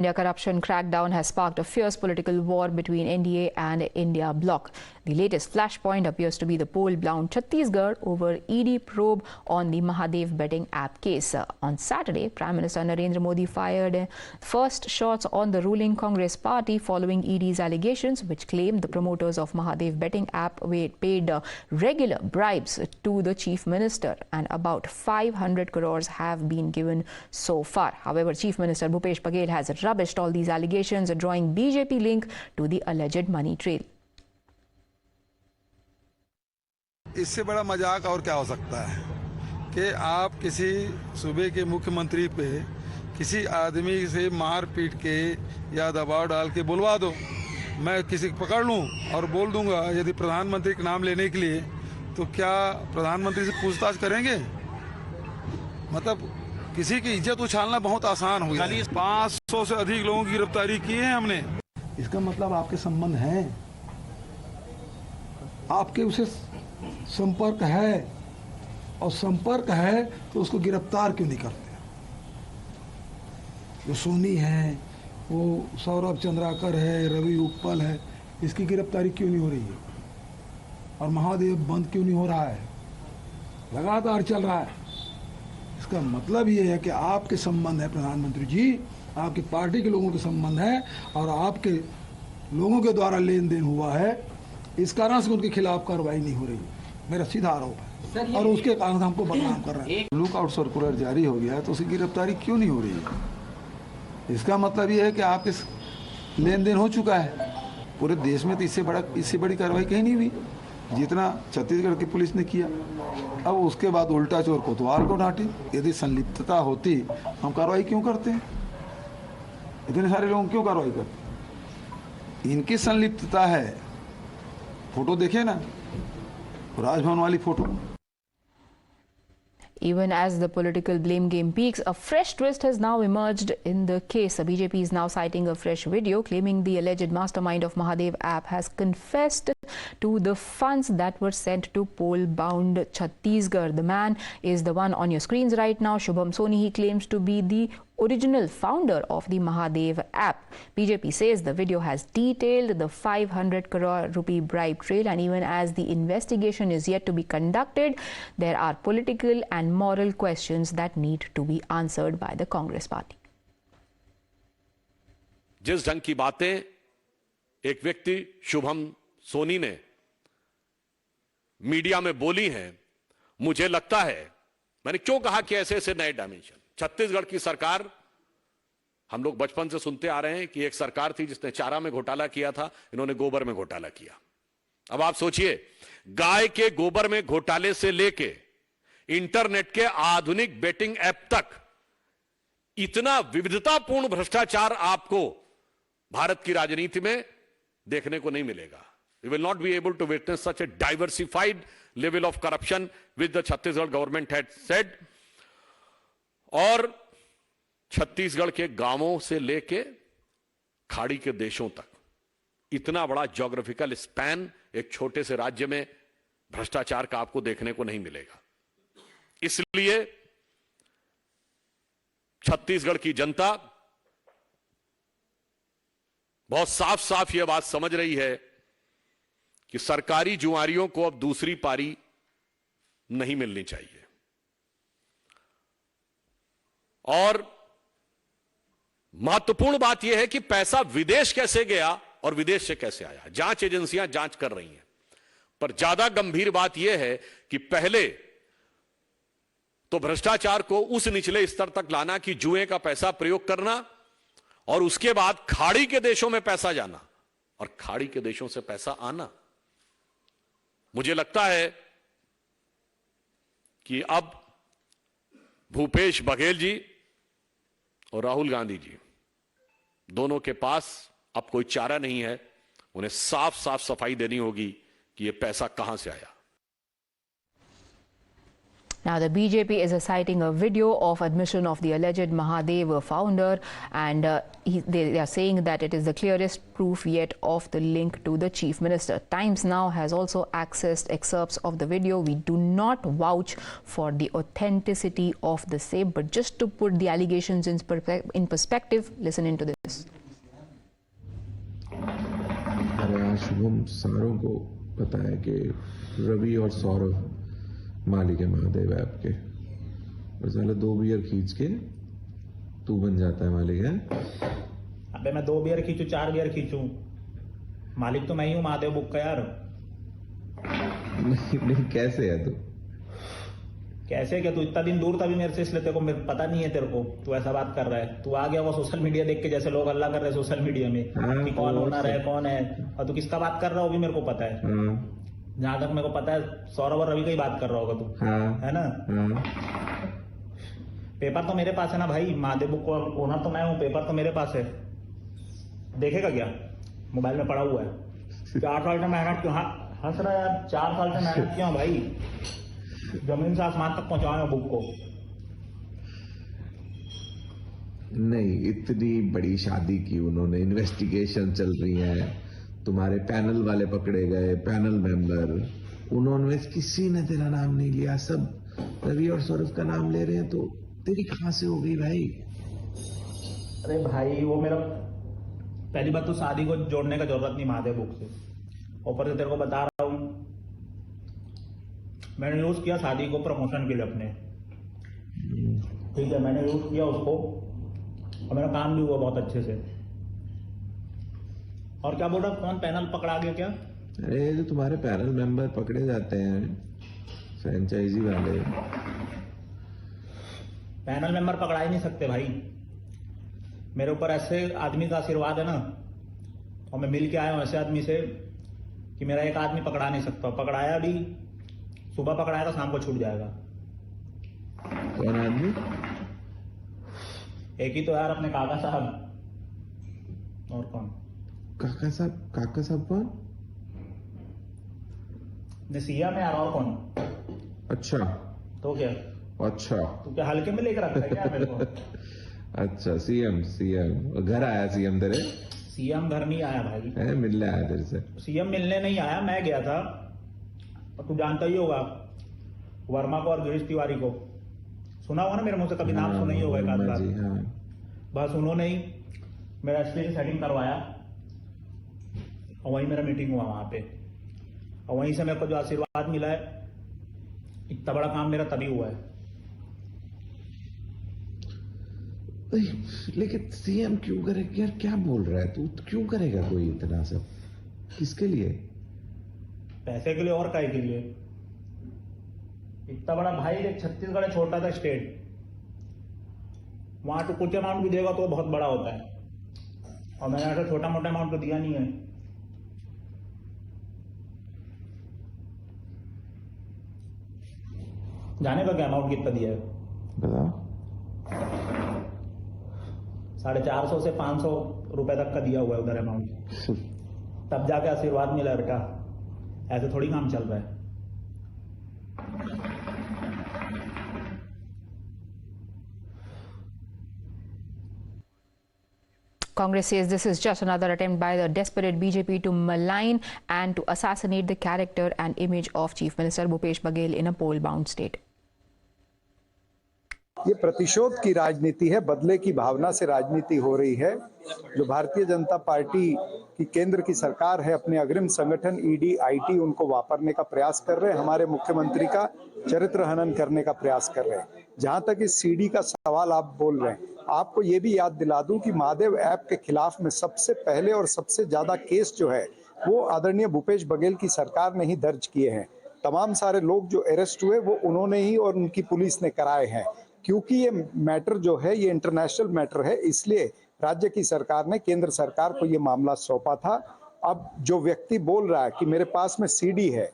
India corruption crackdown has sparked a fierce political war between NDA and India bloc. The latest flashpoint appears to be the poll-bound Chhattisgarh over ED probe on the Mahadev betting app case. On Saturday, Prime Minister Narendra Modi fired first shots on the ruling Congress party following ED's allegations, which claimed the promoters of Mahadev betting app paid regular bribes to the chief minister, and about 500 crores have been given so far. However, Chief Minister Bhupesh Baghel has rubbished all these allegations, drawing BJP link to the alleged money trail. इससे बड़ा मजाक और क्या हो सकता है कि आप किसी सूबे के मुख्यमंत्री पे किसी आदमी से मार पीट के या दबाव डाल के बुलवा दो, मैं किसी को पकड़ लूं और बोल दूंगा यदि प्रधानमंत्री का नाम लेने के लिए, तो क्या प्रधानमंत्री से पूछताछ करेंगे? मतलब किसी की इज्जत उछालना बहुत आसान हो गया। 500 से अधिक लोगों की गिरफ्तारी की है हमने। इसका मतलब आपके संबंध हैं, आपके उसे संपर्क है, और संपर्क है तो उसको गिरफ्तार क्यों नहीं करते? जो सोनी है, वो सौरभ चंद्राकर है, रवि उपल है, इसकी गिरफ्तारी क्यों नहीं हो रही है? और महादेव बंद क्यों नहीं हो रहा है? लगातार चल रहा है। इसका मतलब ये है कि आपके संबंध है प्रधानमंत्री जी, आपकी पार्टी के लोगों के संबंध है, और आपके लोगों के द्वारा लेन देन हुआ है, इस कारण से उनके खिलाफ कार्रवाई नहीं हो रही। मेरा सीधा आरोप है, और उसके कारण हमको बदनाम कर रहे हैं। लुकआउट सर्कुलर जारी हो गया है तो उसकी गिरफ्तारी क्यों नहीं हो रही है? इसका मतलब ये है कि आपके लेन देन हो चुका है। पूरे देश में तो इससे बड़ी कार्रवाई कहीं नहीं हुई जितना छत्तीसगढ़ की पुलिस ने किया। अब उसके बाद उल्टा चोर कोतवाल को डांटे। यदि संलिप्तता होती, हम कार्रवाई क्यों करते हैं? इतने सारे लोग क्यों कार्रवाई करते? इनकी संलिप्तता है। फोटो देखे ना, राजभवन वाली photo. Even as the political blame game peaks, a fresh twist has now emerged in the case. The BJP is now citing a fresh video claiming the alleged mastermind of Mahadev app has confessed to the funds that were sent to poll-bound Chhattisgarh. The man is the one on your screens right now, Shubham Soni. He claims to be the original founder of the Mahadev app. BJP says the video has detailed the 500 crore rupee bribe trail, and even as the investigation is yet to be conducted, there are political and moral questions that need to be answered by the Congress party. जिस ढंग की बातें एक व्यक्ति शुभम सोनी ने media में बोली हैं, मुझे लगता है, मैंने क्यों कहा कि ऐसे ऐसे नए डायमेंशन। छत्तीसगढ़ की सरकार, हम लोग बचपन से सुनते आ रहे हैं कि एक सरकार थी जिसने चारा में घोटाला किया था, इन्होंने गोबर में घोटाला किया। अब आप सोचिए, गाय के गोबर में घोटाले से लेके इंटरनेट के आधुनिक बेटिंग ऐप तक इतना विविधतापूर्ण भ्रष्टाचार आपको भारत की राजनीति में देखने को नहीं मिलेगा। We will not be able to witness such a diversified level of corruption which the Chhattisgarh government had said. और छत्तीसगढ़ के गांवों से लेके खाड़ी के देशों तक इतना बड़ा ज्योग्राफिकल स्पैन एक छोटे से राज्य में भ्रष्टाचार का आपको देखने को नहीं मिलेगा। इसलिए छत्तीसगढ़ की जनता बहुत साफ साफ यह बात समझ रही है कि सरकारी जुआरियों को अब दूसरी पारी नहीं मिलनी चाहिए। और महत्वपूर्ण बात यह है कि पैसा विदेश कैसे गया और विदेश से कैसे आया, जांच एजेंसियां जांच कर रही हैं। पर ज्यादा गंभीर बात यह है कि पहले तो भ्रष्टाचार को उस निचले स्तर तक लाना कि जुए का पैसा प्रयोग करना, और उसके बाद खाड़ी के देशों में पैसा जाना और खाड़ी के देशों से पैसा आना। मुझे लगता है कि अब भूपेश बघेल जी और राहुल गांधी जी दोनों के पास अब कोई चारा नहीं है, उन्हें साफ साफ सफाई देनी होगी कि यह पैसा कहां से आया। Now, the BJP is citing a video of admission of the alleged Mahadev founder, and they are saying that it is the clearest proof yet of the link to the chief minister. Times Now has also accessed excerpts of the video. We do not vouch for the authenticity of the same, but just to put the allegations in perspective, listen into this. Shubham सारों को पता है कि रवि और सौरभ मालिक है Mahadev app के, और साले 2 बियर खींच के तू बन जाता है मालिक है। अबे मैं 2 बियर खींचूं 4 बियर खींचूं, मालिक तो मैं ही हूं महादेव बुक का यार। नहीं कैसे है तू? कैसे क्या? तू इतना दिन दूर था भी मेरे से, इसलिए तेरे को पता नहीं है। तेरे को तू ऐसा बात कर रहा है। तू आ गया वो सोशल मीडिया देख के, जैसे लोग अल्लाह कर रहे हैं सोशल मीडिया में कि कौन ओनर है कौन है, और तू किसका बात कर रहा हो भी मेरे को पता है। जहां तक मेरे को पता है सौरभ और रवि का ही बात कर रहा होगा तू, है ना? पेपर तो मेरे पास है ना भाई, महादेव बुक का ओनर तो मैं हूँ, पेपर तो मेरे पास है। देखेगा क्या? मोबाइल में पड़ा हुआ है। 4 साल से मेहनत क्यों? हंस रहा है यार। 4 साल से मेहनत क्यों भाई? जमीन से आसमान तक पहुंचाए बुक को। नहीं, इतनी बड़ी शादी की उन्होंने, इन्वेस्टिगेशन चल रही है, तुम्हारे पैनल वाले पकड़े गए, पैनल मेंबर, उन्होंने किसी ने तेरा नाम नहीं लिया, सब रवि और सौरभ का नाम ले रहे हैं, तो तेरी कहां से हो गई भाई? अरे भाई वो मेरा, पहली बात तो शादी को जोड़ने का जरूरत नहीं महादेव बुक से। ऊपर से तेरे को बता रहा हूं, मैंने यूज किया शादी को प्रमोशन के लिए अपने, ठीक है? मैंने यूज किया उसको और मेरा काम भी हुआ बहुत अच्छे से। और क्या बोल रहा? कौन पैनल पकड़ा गया क्या? अरे जो तुम्हारे पैनल मेंबर पकड़े जाते हैं, फ्रेंचाइजी वाले। पैनल मेंबर पकड़ा ही नहीं सकते भाई। मेरे ऊपर ऐसे आदमी का आशीर्वाद है ना, और मैं मिल के आया हूं ऐसे आदमी से कि मेरा एक आदमी पकड़ा नहीं सकता। पकड़ाया भी, सुबह पकड़ाएगा शाम को छूट जाएगा। कौन आदमी? एक ही तो यार, अपने काका साहब। और कौन? काका साहब? काका साहब कौन? सीएम है यार, और कौन? अच्छा तो क्या? अच्छा, तू क्या हल्के में लेकर रखा है क्या मेरे को? अच्छा, सीएम घर आया सीएम तेरे? सीएम घर नहीं आया भाई, मिलने आया तेरे से। सीएम मिलने नहीं आया, मैं गया था। और तू जानता ही होगा वर्मा को और गिरीश तिवारी को, सुना होगा ना मेरे मुंह से, कभी नाम सुना ही होगा एक आध बार। बस उन्होंने ही मेरा एसपी से सेटिंग करवाया, और वहीं मेरा मीटिंग हुआ वहां पे, और वहीं से मेरे को जो आशीर्वाद मिला है, इतना बड़ा काम मेरा तभी हुआ है। लेकिन सीएम क्यों करेगा यार? क्या बोल रहा है तू? क्यों करेगा कोई इतना सब? किसके लिए? पैसे के लिए और काय के लिए? इतना बड़ा भाई, छत्तीसगढ़ छोटा सा स्टेट, वहां तो कुछ अमाउंट भी देगा तो बहुत बड़ा होता है, और मैंने ऐसा छोटा मोटा अमाउंट तो दिया नहीं है। जाने का क्या अमाउंट कितना दिया है? बता। 450 से 500 रुपए तक का दिया हुआ है उधर अमाउंट, तब जाके आशीर्वाद मिला बेटा। ऐसे थोड़ी काम चल रहा है। Congress says this is just another attempt by the desperate BJP to malign and to assassinate the character and image of Chief Minister Bhupesh Baghel in a poll-bound state. ये प्रतिशोध की राजनीति है, बदले की भावना से राजनीति हो रही है। जो भारतीय जनता पार्टी की केंद्र की सरकार है, अपने अग्रिम संगठन ईडी आईटी उनको वापरने का प्रयास कर रहे हैं, हमारे मुख्यमंत्री का चरित्र हनन करने का प्रयास कर रहे हैं। जहां तक इस सीडी का सवाल आप बोल रहे हैं, आपको ये भी याद दिला दूं कि महादेव ऐप के खिलाफ में सबसे पहले और सबसे ज्यादा केस जो है वो आदरणीय भूपेश बघेल की सरकार ने ही दर्ज किए हैं। तमाम सारे लोग जो अरेस्ट हुए वो उन्होंने ही और उनकी पुलिस ने कराए हैं। क्योंकि ये मैटर जो है ये इंटरनेशनल मैटर है, इसलिए राज्य की सरकार ने केंद्र सरकार को ये मामला सौंपा था। अब जो व्यक्ति बोल रहा है कि मेरे पास में सीडी है,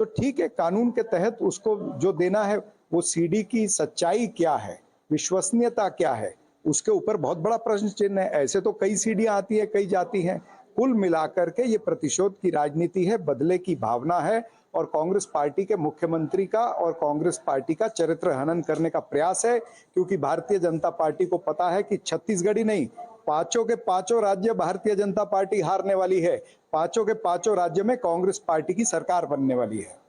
तो ठीक है, कानून के तहत उसको जो देना है वो सीडी की सच्चाई क्या है, विश्वसनीयता क्या है, उसके ऊपर बहुत बड़ा प्रश्न चिन्ह है। ऐसे तो कई सीडियां आती है, कई जाती हैं। कुल मिलाकर के ये प्रतिशोध की राजनीति है, बदले की भावना है, और कांग्रेस पार्टी के मुख्यमंत्री का और कांग्रेस पार्टी का चरित्र हनन करने का प्रयास है, क्योंकि भारतीय जनता पार्टी को पता है कि छत्तीसगढ़ ही नहीं, पांचों के पांचों राज्य भारतीय जनता पार्टी हारने वाली है। पांचों के पांचों राज्य में कांग्रेस पार्टी की सरकार बनने वाली है।